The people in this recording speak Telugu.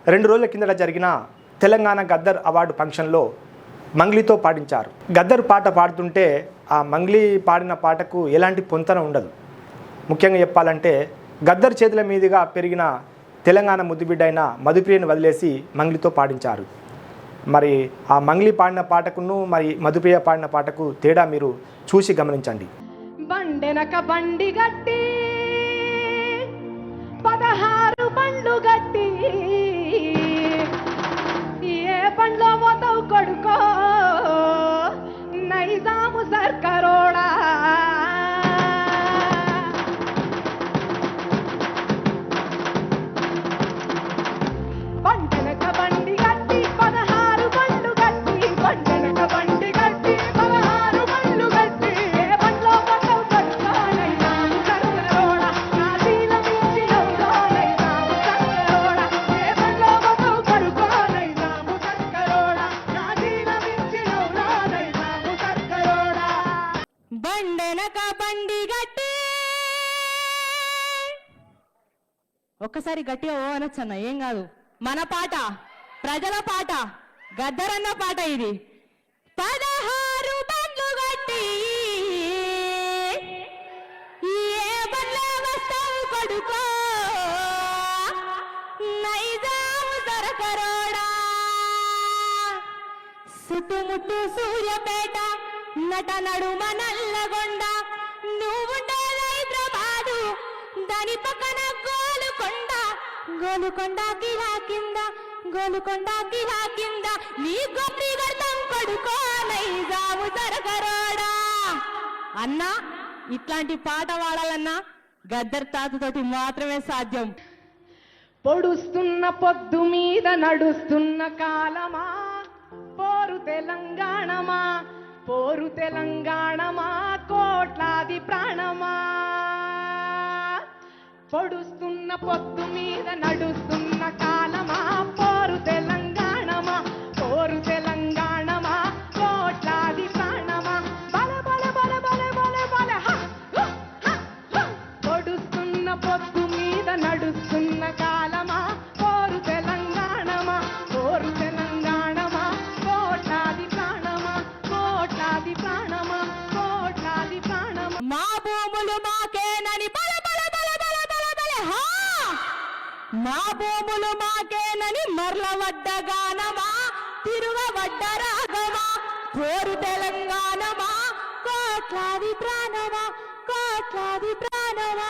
2 రోజుల కిందట జరిగిన తెలంగాణ గద్దర్ అవార్డు ఫంక్షన్లో మంగ్లీతో పాడించారు. గద్దర్ పాట పాడుతుంటే ఆ మంగ్లీ పాడిన పాటకు ఎలాంటి పొంతన ఉండదు. ముఖ్యంగా చెప్పాలంటే గద్దర్ చేతుల మీదుగా పెరిగిన తెలంగాణ ముద్దుబిడ్డ అయిన మధుప్రియని వదిలేసి మంగ్లీతో పాడించారు. మరి ఆ మంగ్లీ పాడిన పాటకును మరి మధుప్రియ పాడిన పాటకు తేడా మీరు చూసి గమనించండి. బండెనక బండి గట్టి 16 బండ్లు గట్టి ఏ బండ్లో పోతావు కొడుకో నైజాము సర్కారోడా. బండెనక బండి గట్టి 16 బండ్లు గట్టి బండెనక బండి గట్టి 16 బండ్లు గట్టి ఏ బండ్లో పోతావు కొడుకో నైజాము సర్కారోడా. నా దీన మించినవురా నైజాము సర్కారోడా. ఏ బండ్లో పోతావు కొడుకో నైజాము సర్కారోడా. నా దీన మించినవురా నైజాము సర్కారోడా. బండెనక బండి గట్టి ఒక్కసారి గట్టిగా ఓ అనొచ్చన్న, ఏం కాదు. మన పాట, ప్రజల పాట, గద్దరన్న పాట ఇది. 16 బండ్లు గట్టి ఏ బండ్లో వస్తావు కొడుకో నైజాము సరకరోడా. చుట్టుముట్టు సూర్యపేట నట నడుమ నల్లగొండ నువ్వుండేది హైదరాబాదు దాని పక్కన గోలుకొండ. గోలుకొండ కిలా కింద గోలుకొండ కిలా కింద నీ గొప్పి గడతాం కొడుకో నైజాము సరకరోడా. అన్నా ఇట్లాంటి పాట పాడాలన్నా గద్దర్ తాతతోటి మాత్రమే సాధ్యం. పొడుస్తున్న పొద్దు మీద నడుస్తున్న కాలమా పోరు తెలంగాణమా పోరు తెలంగాణమా కోట్లాది ప్రాణమా. పొడుస్తున్న పొద్దు మీద నడుస్తున్న కాలమా పోరు తెలంగాణమా పోరు తెలంగాణమా కోట్లాది ప్రాణమా. బల బల బల బల బల బల హ హ హ. పొడుస్తున్న పొద్దు మీద నడుస్తున్న కాలమా పోరు తెలంగాణమా పోరు తెలంగాణమా కోట్లాది ప్రాణమా కోట్లాది ప్రాణమా కోట్లాది ప్రాణమా. మా భూములు మాకేనని బల బల బల బల బల బల హా. మా భూములు మాకేనని మర్లవడ్డ గానమా తిరుగవడ్డ రాగమా పోరు తెలంగాణమా కోట్లాది ప్రాణమా కోట్లాది ప్రాణమా.